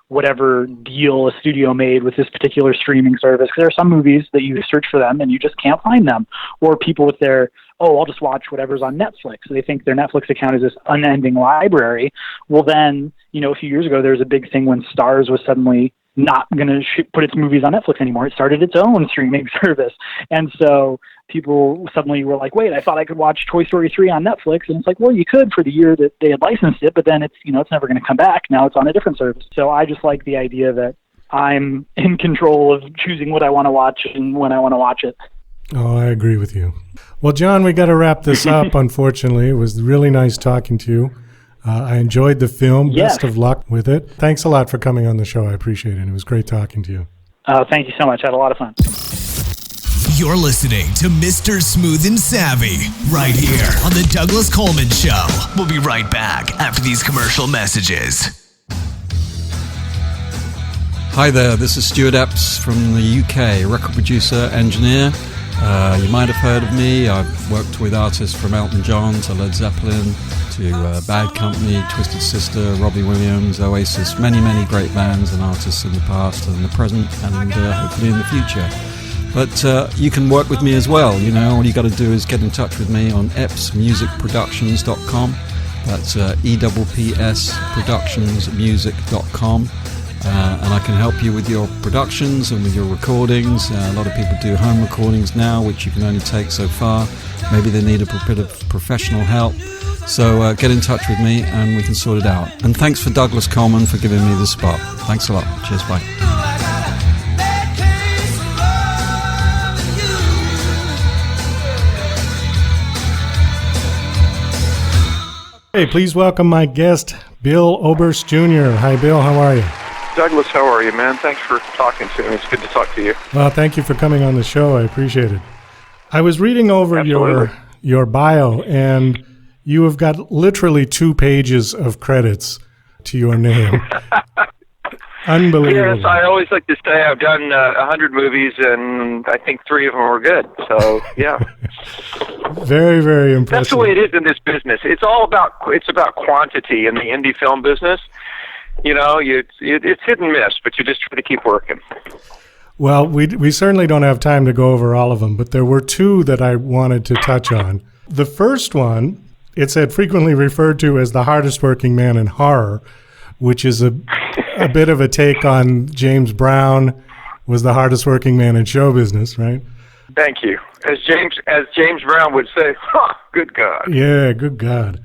whatever deal a studio made with this particular streaming service. Because there are some movies that you search for them and you just can't find them. Or people with their, I'll just watch whatever's on Netflix. So they think their Netflix account is this unending library. Well, then, a few years ago, there was a big thing when Starz was suddenly not going to put its movies on Netflix anymore. It started its own streaming service. And so people suddenly were like, wait, I thought I could watch Toy Story 3 on Netflix. And it's like, well, you could for the year that they had licensed it, but then it's, it's never going to come back. Now it's on a different service. So I just like the idea that I'm in control of choosing what I want to watch and when I want to watch it. Oh, I agree with you. Well, John, we got to wrap this up, unfortunately. It was really nice talking to you. I enjoyed the film. Yes. Best of luck with it. Thanks a lot for coming on the show. I appreciate it. It was great talking to you. Thank you so much. I had a lot of fun. You're listening to Mr. Smooth and Savvy right here on The Douglas Coleman Show. We'll be right back after these commercial messages. Hi there, this is Stuart Epps from the UK, record producer, engineer. You might have heard of me. I've worked with artists from Elton John to Led Zeppelin to Bad Company, Twisted Sister, Robbie Williams, Oasis, many, many great bands and artists in the past and the present and hopefully in the future. But you can work with me as well. All you got to do is get in touch with me on eppsmusicproductions.com. That's EPPSproductionsmusic.com. And I can help you with your productions and with your recordings. A lot of people do home recordings now, which you can only take so far. Maybe they need a bit of professional help. So get in touch with me and we can sort it out. And thanks for Douglas Coleman for giving me this spot. Thanks a lot. Cheers, bye. Hey, please welcome my guest, Bill Oberst Jr. Hi, Bill. How are you? Douglas, how are you, man? Thanks for talking to me. It's good to talk to you. Well, thank you for coming on the show. I appreciate it. I was reading over your bio, and you have got literally 2 pages of credits to your name. Unbelievable. Yes, I always like to say I've done 100 movies, and I think 3 of them were good. So, yeah. Very, very impressive. That's the way it is in this business. It's about quantity in the indie film business. It's hit and miss, but you just try to keep working. Well, we certainly don't have time to go over all of them, but there were 2 that I wanted to touch on. The first one, it said frequently referred to as the hardest working man in horror, which is a bit of a take on James Brown was the hardest working man in show business, right? Thank you. As James Brown would say, good God. Yeah, good God.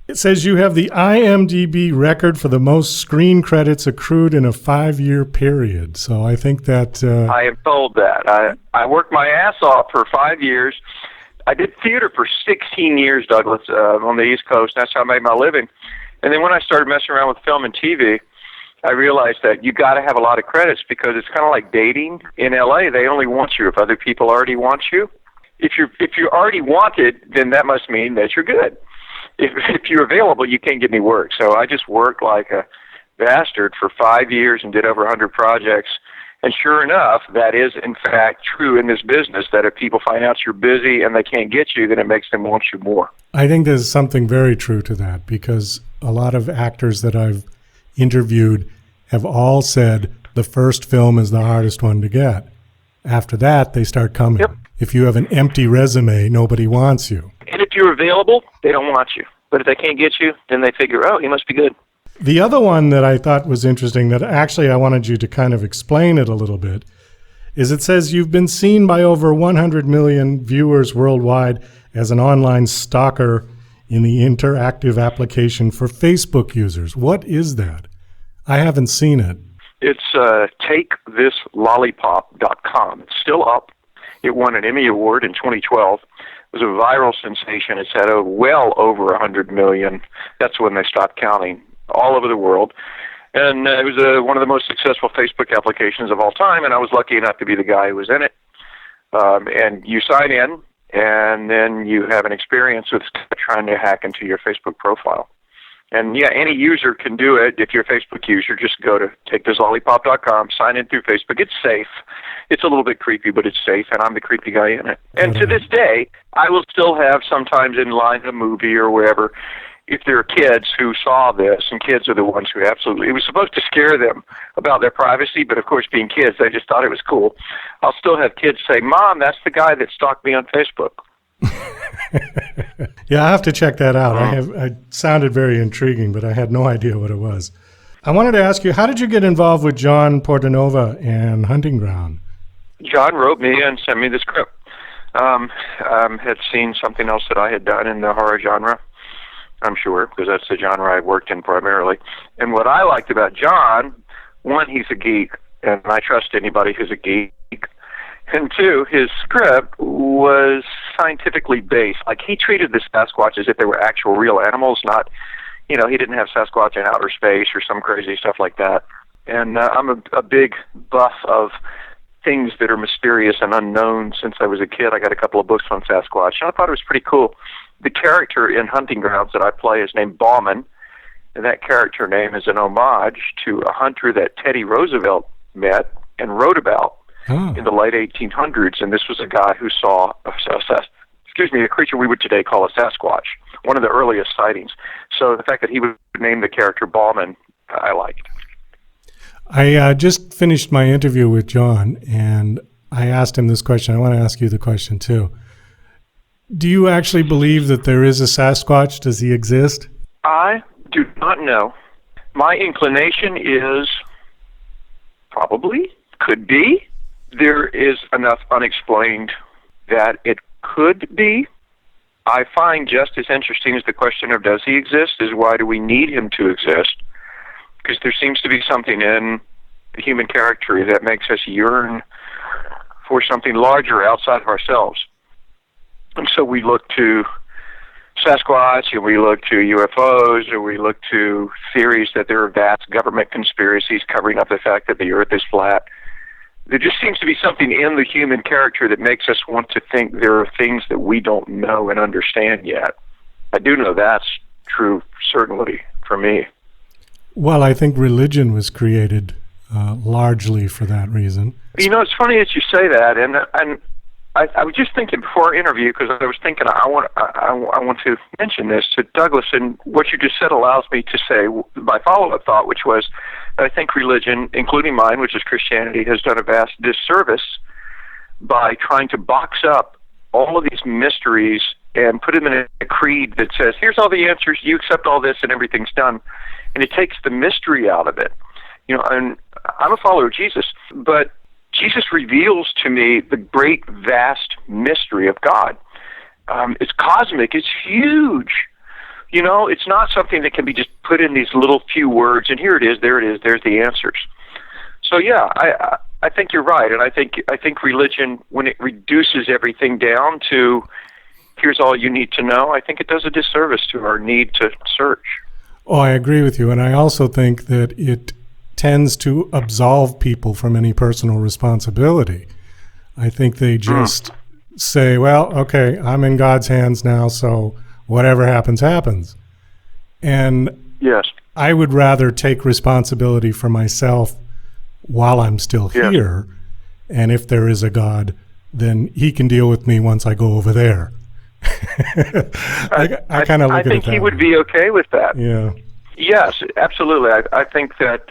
It says you have the IMDb record for the most screen credits accrued in a 5-year period. So I think that... I am told that. I worked my ass off for 5 years. I did theater for 16 years, Douglas, on the East Coast. That's how I made my living. And then when I started messing around with film and TV, I realized that you got to have a lot of credits because it's kind of like dating in LA. They only want you if other people already want you. If you're already wanted, then that must mean that you're good. If you're available, you can't get any work. So I just worked like a bastard for 5 years and did over 100 projects. And sure enough, that is in fact true in this business, that if people find out you're busy and they can't get you, then it makes them want you more. I think there's something very true to that, because a lot of actors that I've interviewed have all said the first film is the hardest one to get. After that, they start coming. Yep. If you have an empty resume, nobody wants you. And if you're available, they don't want you. But if they can't get you, then they figure, oh, he must be good. The other one that I thought was interesting, that actually I wanted you to kind of explain it a little bit, is it says you've been seen by over 100 million viewers worldwide as an online stalker in the interactive application for Facebook users. What is that? I haven't seen it. It's TakeThisLollipop.com. It's still up. It won an Emmy Award in 2012. It was a viral sensation. It's had well over 100 million. That's when they stopped counting, all over the world. And it was one of the most successful Facebook applications of all time, and I was lucky enough to be the guy who was in it. And you sign in, and then you have an experience with trying to hack into your Facebook profile. And yeah, any user can do it. If you're a Facebook user, just go to TakeThisLollipop.com, sign in through Facebook. It's safe. It's a little bit creepy, but it's safe, and I'm the creepy guy in it. And to this day, I will still have sometimes in line a movie or wherever, if there are kids who saw this, and kids are the ones who absolutely, it was supposed to scare them about their privacy, but of course being kids, they just thought it was cool. I'll still have kids say, Mom, that's the guy that stalked me on Facebook. Yeah, I have to check that out. I sounded very intriguing, but I had no idea what it was. I wanted to ask you, how did you get involved with John Portanova and Hunting Ground? John wrote me and sent me the script. Had seen something else that I had done in the horror genre, I'm sure, because that's the genre I worked in primarily. And what I liked about John, one, he's a geek, and I trust anybody who's a geek. And two, his script was scientifically based. Like, he treated the Sasquatch as if they were actual real animals, not, he didn't have Sasquatch in outer space or some crazy stuff like that. And I'm a big buff of things that are mysterious and unknown since I was a kid. I got a couple of books on Sasquatch, and I thought it was pretty cool. The character in Hunting Grounds that I play is named Bauman, and that character name is an homage to a hunter that Teddy Roosevelt met and wrote about in the late 1800s, and this was a guy who saw a creature we would today call a Sasquatch, one of the earliest sightings. So the fact that he would name the character Bauman, I liked. I just finished my interview with John, and I asked him this question. I want to ask you the question, too. Do you actually believe that there is a Sasquatch? Does he exist? I do not know. My inclination is probably, could be. There is enough unexplained that it could be. I find just as interesting as the question of does he exist is why do we need him to exist? Because there seems to be something in the human character that makes us yearn for something larger outside of ourselves. And so we look to Sasquatch, and we look to UFOs, or we look to theories that there are vast government conspiracies covering up the fact that the Earth is flat. There just seems to be something in the human character that makes us want to think there are things that we don't know and understand yet. I do know that's true, certainly, for me. Well, I think religion was created largely for that reason. It's funny that you say that, and I was just thinking before our interview, because I was thinking I want to mention this to Douglas, and what you just said allows me to say my follow-up thought, which was I think religion, including mine, which is Christianity, has done a vast disservice by trying to box up all of these mysteries and put them in a creed that says, here's all the answers, you accept all this, and everything's done. And it takes the mystery out of it. You know, and I'm a follower of Jesus, but Jesus reveals to me the great, vast mystery of God. It's cosmic. It's huge. You know, it's not something that can be just put in these little few words, and here it is, there's the answers. So, yeah, I think you're right, and I think religion, when it reduces everything down to here's all you need to know, I think it does a disservice to our need to search. Oh, I agree with you, and I also think that it tends to absolve people from any personal responsibility. I think they just say, well, okay, I'm in God's hands now, so whatever happens, happens. And yes, I would rather take responsibility for myself while I'm still here, and if there is a God, then he can deal with me once I go over there. I kind of look at it. I think he would be okay with that. Yeah. Yes, absolutely. I think that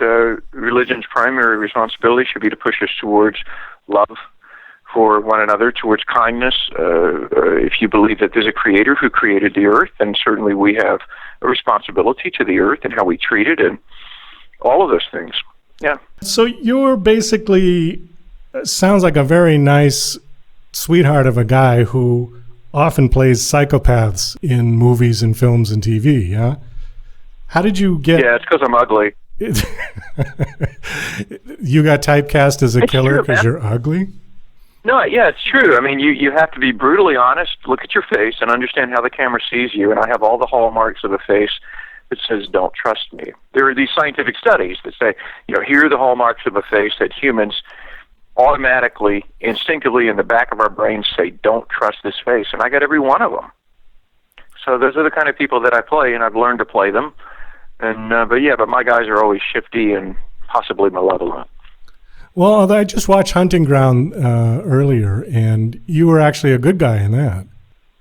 religion's primary responsibility should be to push us towards love for one another, towards kindness. If you believe that there's a creator who created the earth, then certainly we have a responsibility to the earth and how we treat it and all of those things. Yeah. So you're basically, sounds like a very nice sweetheart of a guy who often plays psychopaths in movies and films and TV, yeah? How did you get... Yeah, it's because I'm ugly. You got typecast as a killer because you're ugly? No, yeah, it's true. I mean, you have to be brutally honest, look at your face, and understand how the camera sees you, and I have all the hallmarks of a face that says, don't trust me. There are these scientific studies that say, you know, here are the hallmarks of a face that humans automatically, instinctively in the back of our brains say, don't trust this face, and I got every one of them. So those are the kind of people that I play, and I've learned to play them. And but my guys are always shifty and possibly malevolent. Well, I just watched Hunting Ground earlier, and you were actually a good guy in that.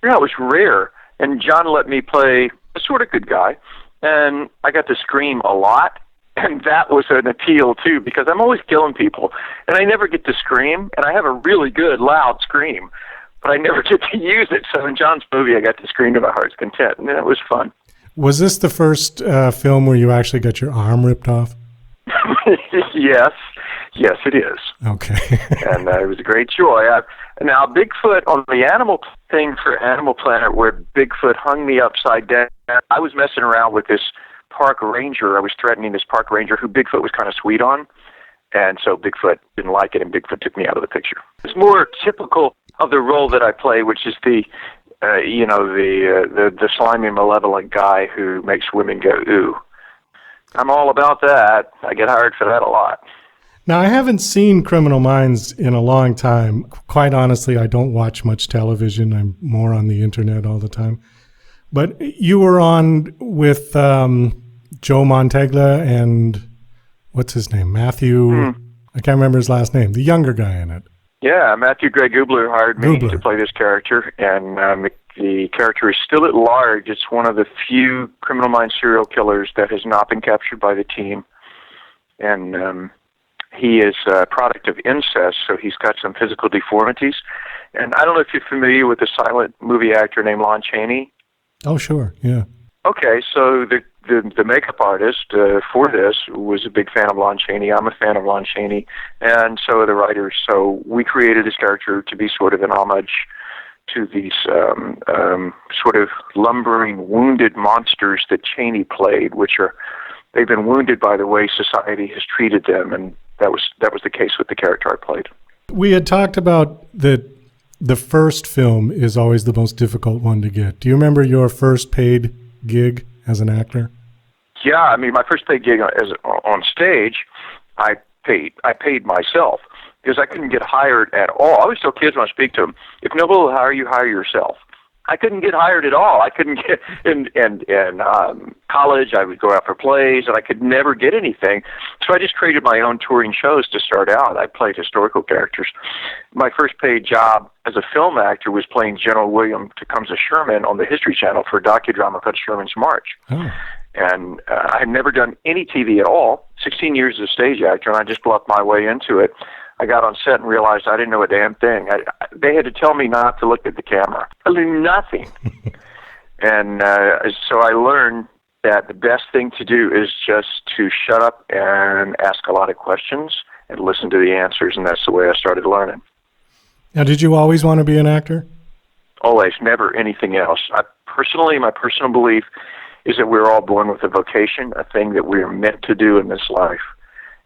Yeah, it was rare. And John let me play a sort of good guy, and I got to scream a lot, and that was an appeal, too, because I'm always killing people, and I never get to scream, and I have a really good, loud scream, but I never get to use it. So in John's movie, I got to scream to my heart's content, and it was fun. Was this the first film where you actually got your arm ripped off? Yes, it is. Okay. And it was a great joy. Now, Bigfoot, on the animal thing for Animal Planet, where Bigfoot hung me upside down, I was messing around with this park ranger. I was threatening this park ranger who Bigfoot was kind of sweet on. And so Bigfoot didn't like it, and Bigfoot took me out of the picture. It's more typical of the role that I play, which is the slimy, malevolent guy who makes women go, ooh. I'm all about that. I get hired for that a lot. Now, I haven't seen Criminal Minds in a long time. Quite honestly, I don't watch much television. I'm more on the internet all the time. But you were on with Joe Mantegla and what's his name? Matthew. I can't remember his last name. The younger guy in it. Yeah, Matthew Gray Gubler hired me to play this character, and the character is still at large. It's one of the few Criminal Minds serial killers that has not been captured by the team. And he is a product of incest, so he's got some physical deformities. And I don't know if you're familiar with a silent movie actor named Lon Chaney. Oh, sure, yeah. Okay, so the makeup artist for this was a big fan of Lon Chaney. I'm a fan of Lon Chaney, and so are the writers. So we created this character to be sort of an homage to these sort of lumbering, wounded monsters that Chaney played, they've been wounded by the way society has treated them, and that was the case with the character I played. We had talked about that the first film is always the most difficult one to get. Do you remember your first paid gig as an actor? Yeah, I mean, my first paid gig on stage, I paid myself because I couldn't get hired at all. I always tell kids when I speak to them, if nobody will hire you, hire yourself. I couldn't get hired at all. I couldn't get in college. I would go out for plays, and I could never get anything. So I just created my own touring shows to start out. I played historical characters. My first paid job as a film actor was playing General William Tecumseh Sherman on the History Channel for a docudrama called Sherman's March. Oh. And I had never done any TV at all, 16 years as a stage actor, and I just bluffed my way into it. I got on set and realized I didn't know a damn thing. They had to tell me not to look at the camera. I knew nothing. And so I learned that the best thing to do is just to shut up and ask a lot of questions and listen to the answers, and that's the way I started learning. Now, did you always want to be an actor? Always, never anything else. My personal belief is that we're all born with a vocation, a thing that we're meant to do in this life.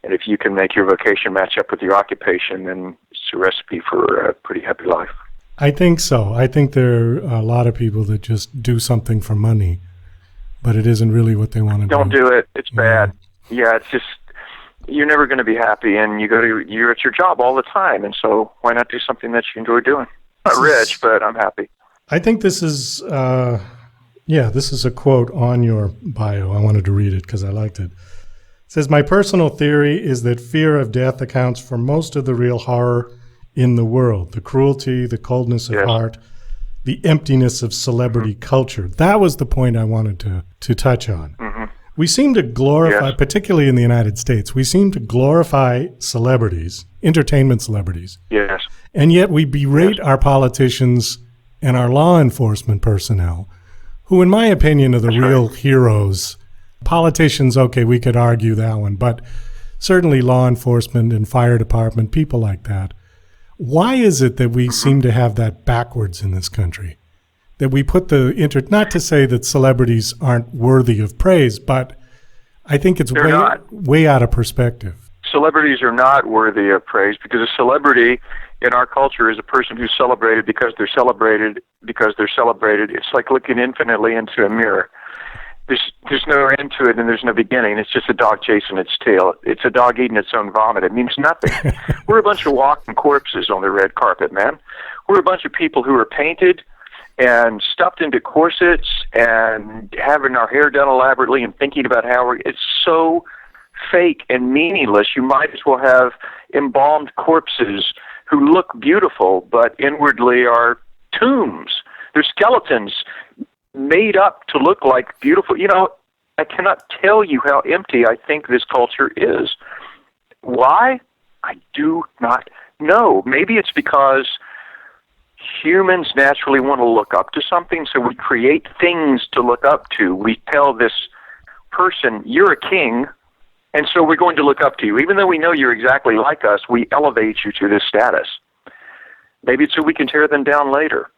And if you can make your vocation match up with your occupation, then it's a recipe for a pretty happy life. I think so. I think there are a lot of people that just do something for money, but it isn't really what they want to do. Don't do it. It's bad. Yeah, it's just, you're never going to be happy, and you're at your job all the time, and so why not do something that you enjoy doing? I'm not rich, but I'm happy. I think this is, this is a quote on your bio. I wanted to read it because I liked it. It says, "My personal theory is that fear of death accounts for most of the real horror in the world, the cruelty, the coldness of heart, the emptiness of celebrity culture." That was the point I wanted to touch on. Mm-hmm. We seem to glorify, particularly in the United States, we seem to glorify celebrities, entertainment celebrities. Yes. And yet we berate our politicians and our law enforcement personnel, who, in my opinion, are the real heroes. Politicians, okay, we could argue that one, but certainly law enforcement and fire department, people like that. Why is it that we seem to have that backwards in this country? That we put not to say that celebrities aren't worthy of praise, but I think it's way out of perspective. Celebrities are not worthy of praise because a celebrity in our culture is a person who's celebrated because they're celebrated because they're celebrated. It's like looking infinitely into a mirror. There's no end to it and there's no beginning. It's just a dog chasing its tail. It's a dog eating its own vomit. It means nothing. We're a bunch of walking corpses on the red carpet, man. We're a bunch of people who are painted and stuffed into corsets and having our hair done elaborately and thinking about it's so fake and meaningless. You might as well have embalmed corpses who look beautiful but inwardly are tombs. They're skeletons made up to look like beautiful. I cannot tell you how empty I think this culture is. Why? I do not know. Maybe it's because humans naturally want to look up to something, so we create things to look up to. We tell this person, you're a king, and so we're going to look up to you. Even though we know you're exactly like us, we elevate you to this status. Maybe it's so we can tear them down later.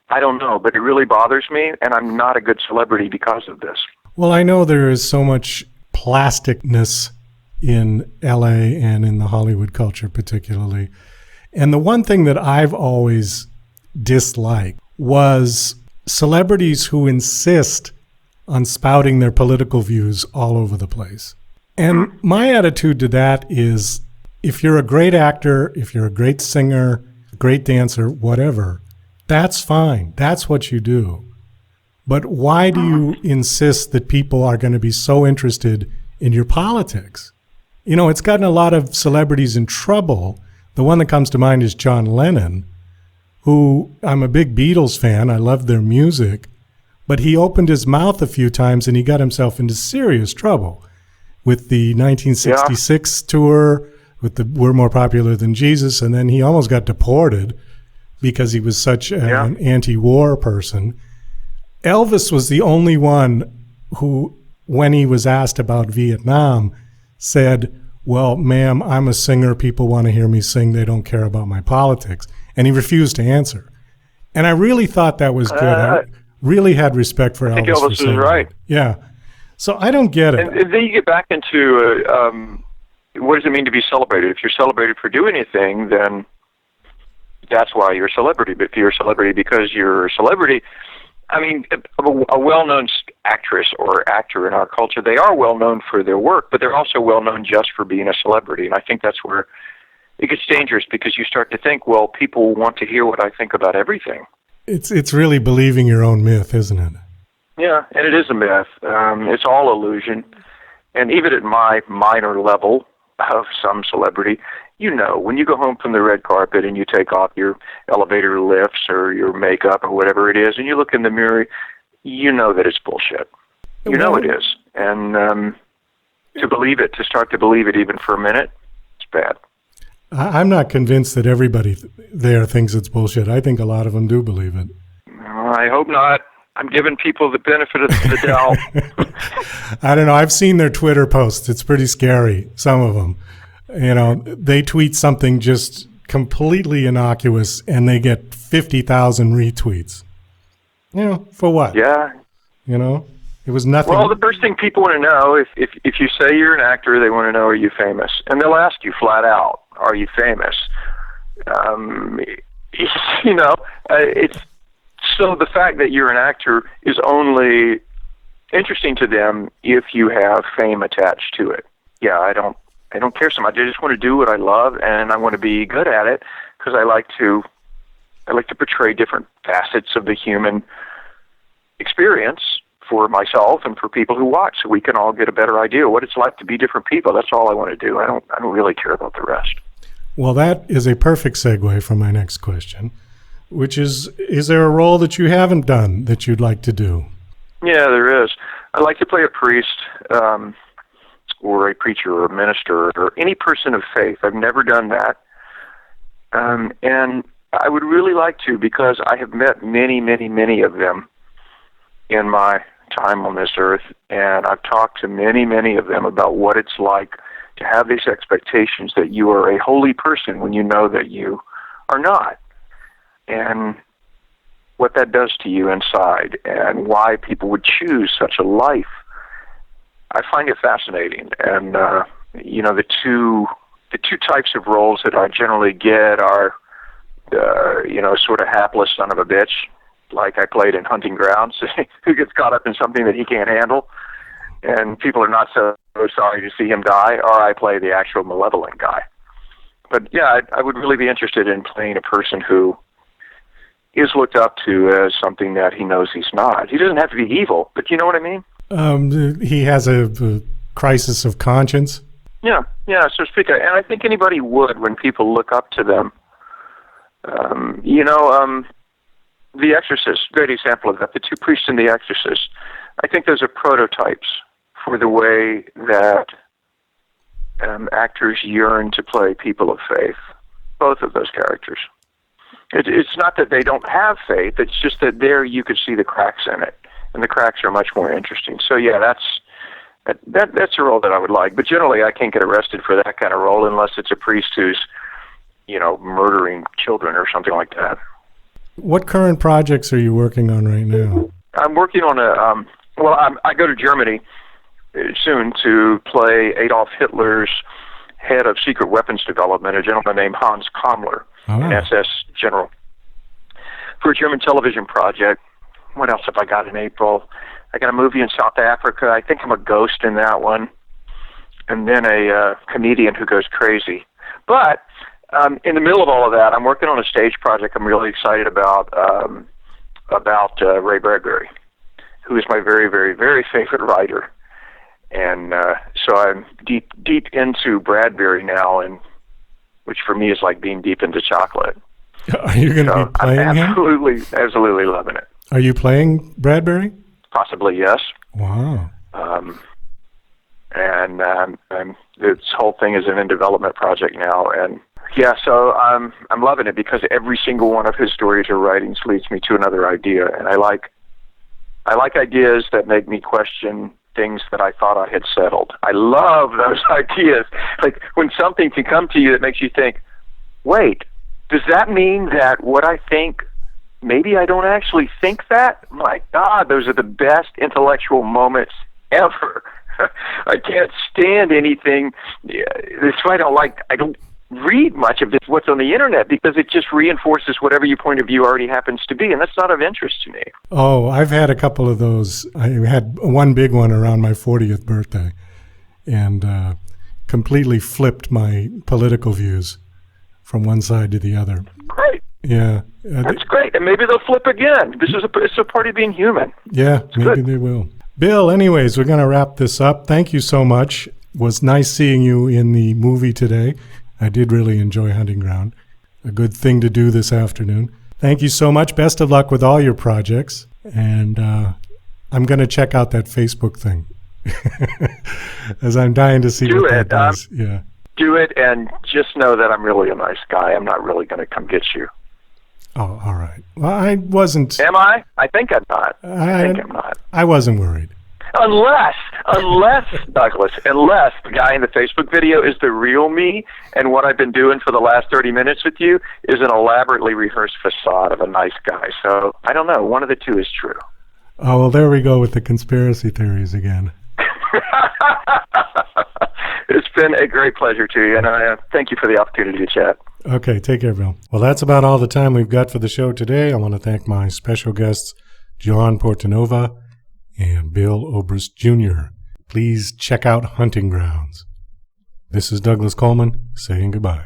I don't know, but it really bothers me, and I'm not a good celebrity because of this. Well, I know there is so much plasticness in LA and in the Hollywood culture particularly. And the one thing that I've always disliked was celebrities who insist on spouting their political views all over the place. And my attitude to that is, if you're a great actor, if you're a great singer, great dancer, whatever, that's fine. That's what you do. But why do you insist that people are going to be so interested in your politics? It's gotten a lot of celebrities in trouble. The one that comes to mind is John Lennon, who, I'm a big Beatles fan. I love their music. But he opened his mouth a few times and he got himself into serious trouble with the 1966 tour, with the We're More Popular Than Jesus, and then he almost got deported because he was such an anti-war person. Elvis was the only one who, when he was asked about Vietnam, said, "Well, ma'am, I'm a singer. People want to hear me sing. They don't care about my politics." And he refused to answer. And I really thought that was good. I really had respect for Elvis. I think Elvis is right. Yeah. So I don't get it. And then you get back into what does it mean to be celebrated? If you're celebrated for doing anything, then that's why you're a celebrity. But if you're a celebrity because you're a celebrity, I mean, a well-known actress or actor in our culture, they are well-known for their work, but they're also well-known just for being a celebrity. And I think that's where it gets dangerous, because you start to think, well, people want to hear what I think about everything. It's really believing your own myth, isn't it? Yeah, and it is a myth. It's all illusion. And even at my minor level of some celebrity, when you go home from the red carpet and you take off your elevator lifts or your makeup or whatever it is, and you look in the mirror, you know that it's bullshit. You know it is. And to start to believe it even for a minute, it's bad. I'm not convinced that everybody there thinks it's bullshit. I think a lot of them do believe it. I hope not. I'm giving people the benefit of the doubt. I don't know. I've seen their Twitter posts. It's pretty scary, some of them. You know, they tweet something just completely innocuous, and they get 50,000 retweets. You know, for what? Yeah. You know, it was nothing. Well, the first thing people want to know, if you say you're an actor, they want to know, are you famous? And they'll ask you flat out, are you famous? You know, it's so the fact that you're an actor is only interesting to them if you have fame attached to it. Yeah, I don't care so much. I just want to do what I love, and I want to be good at it because I like to portray different facets of the human experience for myself and for people who watch, so we can all get a better idea of what it's like to be different people. That's all I want to do. I don't really care about the rest. Well, that is a perfect segue for my next question, which is there a role that you haven't done that you'd like to do? Yeah, there is. I'd like to play a priest, or a preacher or a minister or any person of faith. I've never done that. And I would really like to, because I have met many, many, many of them in my time on this earth, and I've talked to many, many of them about what it's like to have these expectations that you are a holy person when you know that you are not, and what that does to you inside, and why people would choose such a life. I find it fascinating, and you know, the two types of roles that I generally get are, you know, sort of hapless son of a bitch, like I played in Hunting Grounds, who gets caught up in something that he can't handle, and people are not so sorry to see him die, or I play the actual malevolent guy. But yeah, I would really be interested in playing a person who is looked up to as something that he knows he's not. He doesn't have to be evil, but you know what I mean? He has a crisis of conscience. Yeah, so to speak. And I think anybody would when people look up to them. You know, The Exorcist, great example of that. The two priests in The Exorcist, I think those are prototypes for the way that actors yearn to play people of faith, both of those characters. It's not that they don't have faith, it's just that there you could see the cracks in it, and the cracks are much more interesting. So yeah, that's a role that I would like, but generally I can't get arrested for that kind of role unless it's a priest who's, you know, murdering children or something like that. What current projects are you working on right now? I'm working on I go to Germany soon to play Adolf Hitler's head of secret weapons development, a gentleman named Hans Kammler, an SS general, for a German television project. What else have I got in April? I got a movie in South Africa. I think I'm a ghost in that one. And then a comedian who goes crazy. But in the middle of all of that, I'm working on a stage project I'm really excited about Ray Bradbury, who is my very, very, very favorite writer. And so I'm deep into Bradbury now, and which for me is like being deep into chocolate. Are you going to be playing him? Absolutely loving it. Are you playing Bradbury? Possibly, yes. Wow. And this whole thing is in development project now, and yeah, so I'm loving it because every single one of his stories or writings leads me to another idea, and I like ideas that make me question things that I thought I had settled. I love those ideas. Like when something can come to you that makes you think, wait, does that mean that what I think, maybe I don't actually think that? My God, those are the best intellectual moments ever. I can't stand anything. That's why I don't read much of this, what's on the internet, because it just reinforces whatever your point of view already happens to be, and that's not of interest to me. Oh, I've had a couple of those. I had one big one around my 40th birthday, and completely flipped my political views from one side to the other. Great. Yeah. That's great, and maybe they'll flip again. It's a part of being human. Yeah, maybe they will. Bill, anyways, we're going to wrap this up. Thank you so much. It was nice seeing you in the movie today. I did really enjoy Hunting Ground. A good thing to do this afternoon. Thank you so much. Best of luck with all your projects. And I'm going to check out that Facebook thing, as I'm dying to see what that does. Yeah. do it, and just know that I'm really a nice guy. I'm not really going to come get you. Oh, all right. Well, I wasn't. Am I? I think I'm not. I think I'm not. I wasn't worried. Unless, Douglas, unless the guy in the Facebook video is the real me, and what I've been doing for the last 30 minutes with you is an elaborately rehearsed facade of a nice guy. So, I don't know. One of the two is true. Oh, well, there we go with the conspiracy theories again. It's been a great pleasure to you, and I thank you for the opportunity to chat. Okay, take care, Bill. Well, that's about all the time we've got for the show today. I want to thank my special guests, John Portanova and Bill Oberst Jr. Please check out Hunting Grounds. This is Douglas Coleman saying goodbye.